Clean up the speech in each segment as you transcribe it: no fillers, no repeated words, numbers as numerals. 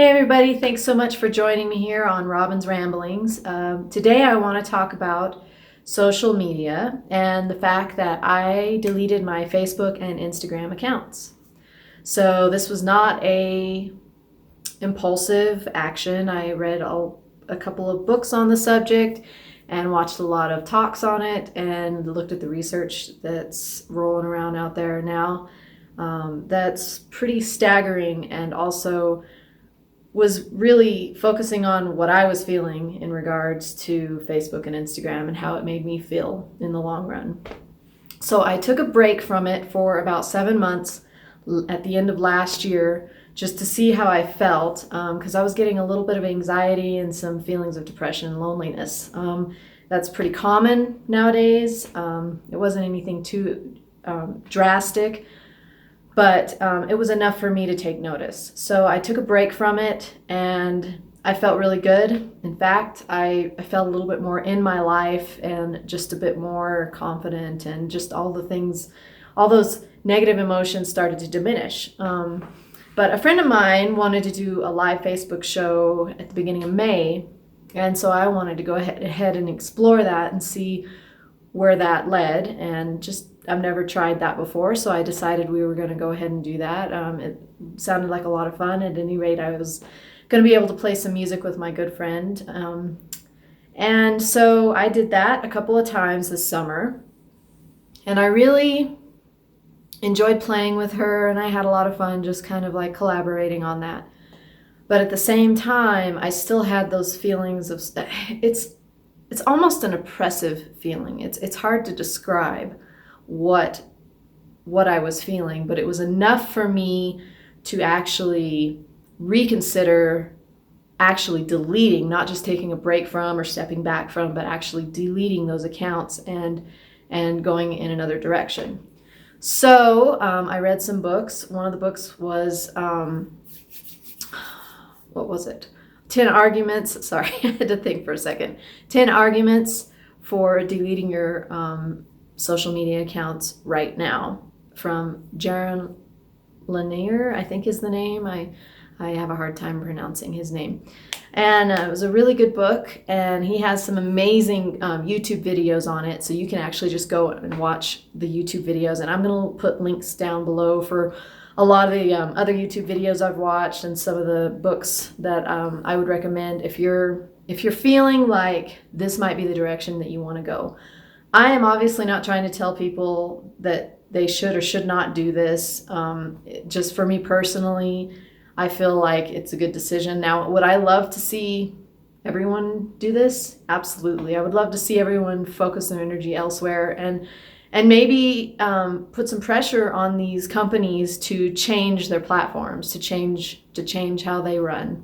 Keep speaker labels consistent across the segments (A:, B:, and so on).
A: Hey everybody, thanks so much for joining me here on Robin's Ramblings. Today I want to talk about social media and the fact that I deleted my Facebook and Instagram accounts. So this was not a impulsive action. I read a couple of books on the subject and watched a lot of talks on it and looked at the research that's rolling around out there now. That's pretty staggering, and also was really focusing on what I was feeling in regards to Facebook and Instagram and how it made me feel in the long run. So I took a break from it for about 7 months at the end of last year just to see how I felt, because I was getting a little bit of anxiety and some feelings of depression and loneliness. That's pretty common nowadays. It wasn't anything too drastic, but it was enough for me to take notice. So I took a break from it and I felt really good. In fact, I felt a little bit more in my life and just a bit more confident, and just all the things, all those negative emotions started to diminish. But a friend of mine wanted to do a live Facebook show at the beginning of May, and so I wanted to go ahead and explore that and see where that led, and just I've never tried that before, so I decided we were going to go ahead and do that. It sounded like a lot of fun. At any rate, I was going to be able to play some music with my good friend. And so I did that a couple of times this summer, and I really enjoyed playing with her, and I had a lot of fun just kind of like collaborating on that. But at the same time, I still had those feelings of, it's almost an oppressive feeling. It's hard to describe what I was feeling, but it was enough for me to actually reconsider actually deleting, not just taking a break from or stepping back from, but actually deleting those accounts and going in another direction. So I read some books. One of the books was, what was it? 10 arguments, sorry, I had to think for a second. 10 arguments for deleting your social media accounts right now, from Jaron Lanier, I think is the name. I have a hard time pronouncing his name. And it was a really good book, and he has some amazing YouTube videos on it, so you can actually just go and watch the YouTube videos. And I'm going to put links down below for a lot of the other YouTube videos I've watched and some of the books that I would recommend if you're feeling like this might be the direction that you want to go. I am obviously not trying to tell people that they should or should not do this. Just for me personally, I feel like it's a good decision. Now, would I love to see everyone do this? Absolutely. I would love to see everyone focus their energy elsewhere and maybe put some pressure on these companies to change their platforms, to change how they run.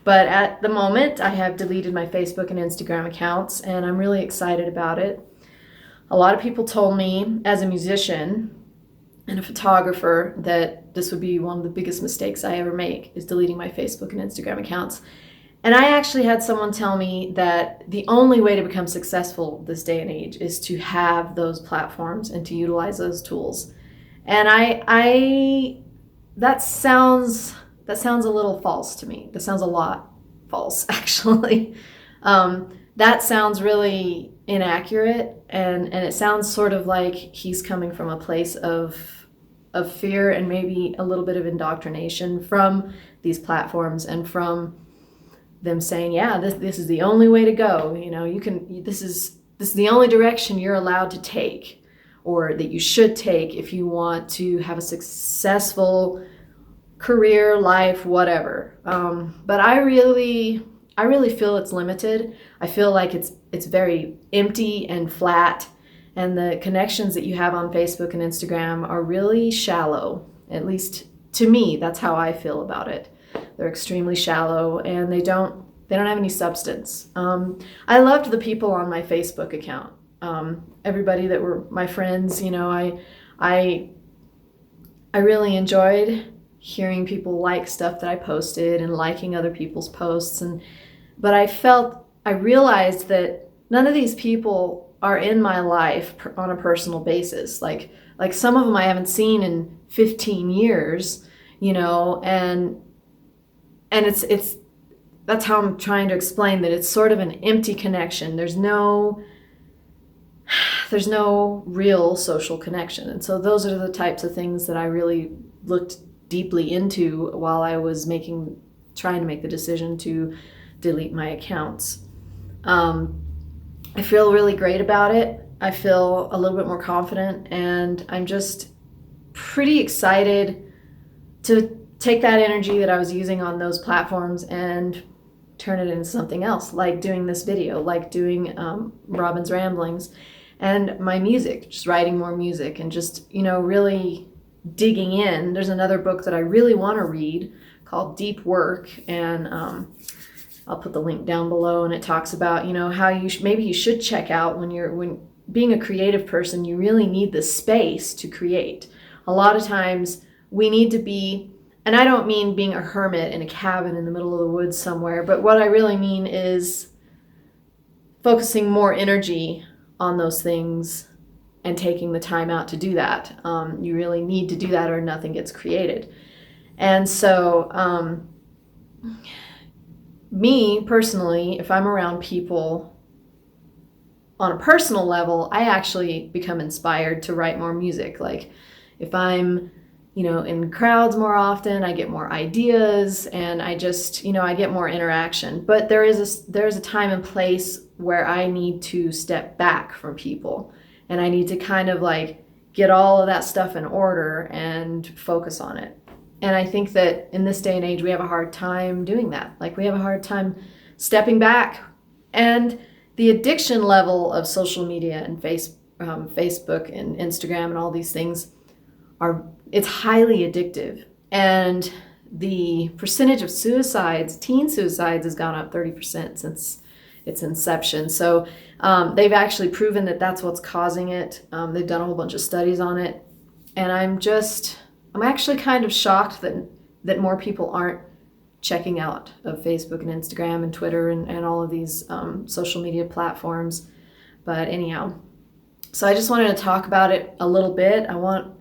A: But at the moment, I have deleted my Facebook and Instagram accounts, and I'm really excited about it. A lot of people told me, as a musician and a photographer, that this would be one of the biggest mistakes I ever make, is deleting my Facebook and Instagram accounts. And I actually had someone tell me that the only way to become successful this day and age is to have those platforms and to utilize those tools. And that sounds a little false to me. That sounds a lot false, actually. That sounds really inaccurate, and it sounds sort of like he's coming from a place of fear and maybe a little bit of indoctrination from these platforms and from them saying, yeah, this is the only way to go. You know, this is the only direction you're allowed to take, or that you should take if you want to have a successful career, life, whatever. But I really feel it's limited. I feel like it's very empty and flat, and the connections that you have on Facebook and Instagram are really shallow. At least to me, that's how I feel about it. They're extremely shallow, and they don't have any substance. I loved the people on my Facebook account. Everybody that were my friends, you know, I really enjoyed hearing people like stuff that I posted and liking other people's posts, but I realized that none of these people are in my life on a personal basis. Like some of them I haven't seen in 15 years, you know, and and it's that's how I'm trying to explain that it's sort of an empty connection. There's no real social connection. And so those are the types of things that I really looked deeply into while I was trying to make the decision to delete my accounts. I feel really great about it. I feel a little bit more confident, and I'm just pretty excited to take that energy that I was using on those platforms and turn it into something else, like doing this video, like doing Robin's Ramblings, and my music, just writing more music and just, really digging in. There's another book that I really want to read called Deep Work, and I'll put the link down below, and it talks about, how maybe you should check out when being a creative person, you really need the space to create. A lot of times we need to be, and I don't mean being a hermit in a cabin in the middle of the woods somewhere, but what I really mean is focusing more energy on those things and taking the time out to do that. You really need to do that or nothing gets created. And so me personally, if I'm around people on a personal level, I actually become inspired to write more music. Like if I'm in crowds more often, I get more ideas, and I just, I get more interaction. But there's a time and place where I need to step back from people, and I need to kind of like get all of that stuff in order and focus on it. And I think that in this day and age, we have a hard time doing that. Like we have a hard time stepping back. And the addiction level of social media and Facebook and Instagram and all these things it's highly addictive. And the percentage of teen suicides has gone up 30% since its inception. So they've actually proven that that's what's causing it. They've done a whole bunch of studies on it. And I'm actually kind of shocked that more people aren't checking out of Facebook and Instagram and Twitter and all of these social media platforms. But anyhow, so I just wanted to talk about it a little bit. I want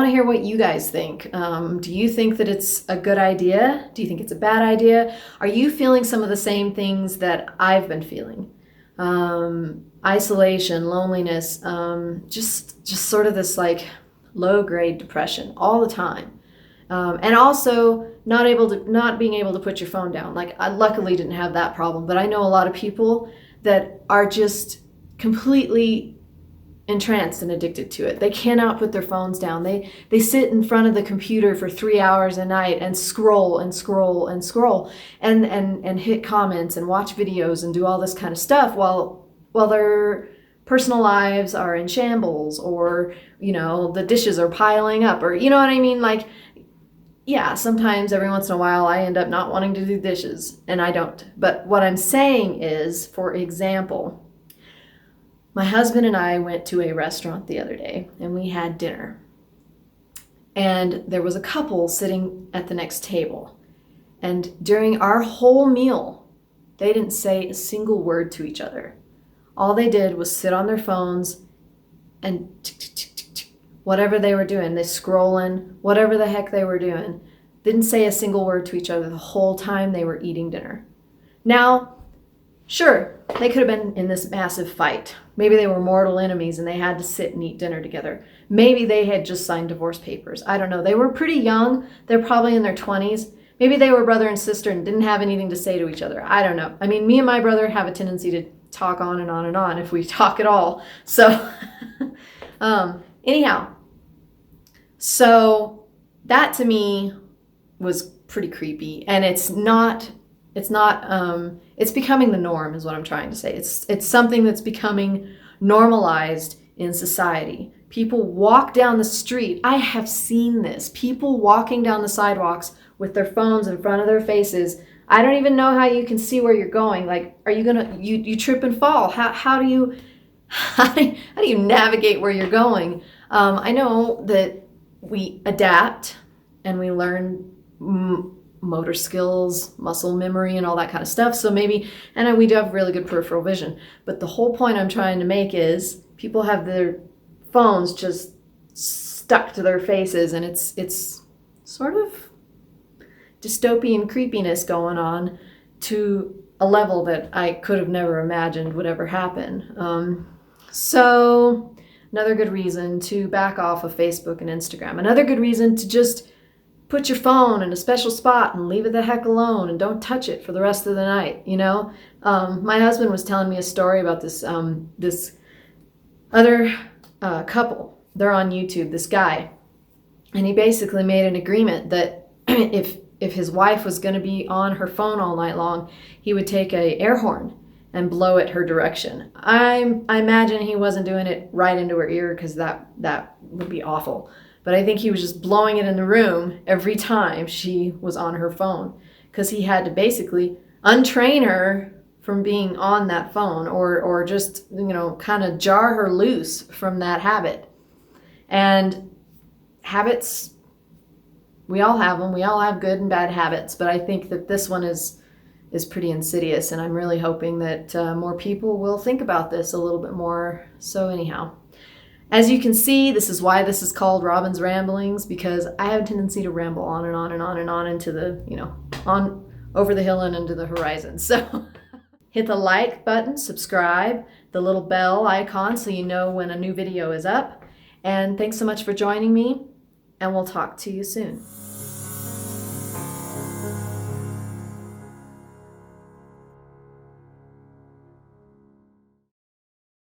A: to hear what you guys think. Do you think that it's a good idea? Do you think it's a bad idea? Are you feeling some of the same things that I've been feeling? Isolation, loneliness, just sort of this like low-grade depression all the time. And also not being able to put your phone down. Like I luckily didn't have that problem, but I know a lot of people that are just completely entranced and addicted to it. They cannot put their phones down. They sit in front of the computer for 3 hours a night and scroll and scroll and scroll and hit comments and watch videos and do all this kind of stuff while their personal lives are in shambles, or the dishes are piling up, or you know what I mean. Like, yeah, sometimes every once in a while I end up not wanting to do dishes, and I don't. But what I'm saying is, for example, my husband and I went to a restaurant the other day, and we had dinner. And there was a couple sitting at the next table. And during our whole meal, they didn't say a single word to each other. All they did was sit on their phones and whatever they were doing, they scrolling, whatever the heck they were doing, didn't say a single word to each other the whole time they were eating dinner. Now, sure, they could have been in this massive fight. Maybe they were mortal enemies and they had to sit and eat dinner together. Maybe they had just signed divorce papers. I don't know. They were pretty young. They're probably in their 20s. Maybe they were brother and sister and didn't have anything to say to each other. I don't know. I mean, me and my brother have a tendency to talk on and on and on if we talk at all. So anyhow, so that to me was pretty creepy, and it's becoming the norm is what I'm trying to say. It's something that's becoming normalized in society. People walk down the street. I have seen this. People walking down the sidewalks with their phones in front of their faces. I don't even know how you can see where you're going. Like, are you gonna you trip and fall? How do you navigate where you're going? I know that we adapt and we learn motor skills, muscle memory, and all that kind of stuff. So maybe, and we do have really good peripheral vision. But the whole point I'm trying to make is people have their phones just stuck to their faces, and it's sort of dystopian creepiness going on to a level that I could have never imagined would ever happen. So another good reason to back off of Facebook and Instagram. Another good reason to just put your phone in a special spot and leave it the heck alone and don't touch it for the rest of the night, you know? My husband was telling me a story about this other couple. They're on YouTube, this guy. And he basically made an agreement that if his wife was going to be on her phone all night long, he would take a air horn and blow it her direction. I imagine he wasn't doing it right into her ear because that would be awful. But I think he was just blowing it in the room every time she was on her phone because he had to basically untrain her from being on that phone or just, kind of jar her loose from that habit. And habits, we all have them. We all have good and bad habits, but I think that this one is pretty insidious, and I'm really hoping that more people will think about this a little bit more. So anyhow, as you can see, this is why this is called Robin's Ramblings, because I have a tendency to ramble on and on and on and on into the, on over the hill and into the horizon. So hit the like button, subscribe, the little bell icon so you know when a new video is up. And thanks so much for joining me, and we'll talk to you soon.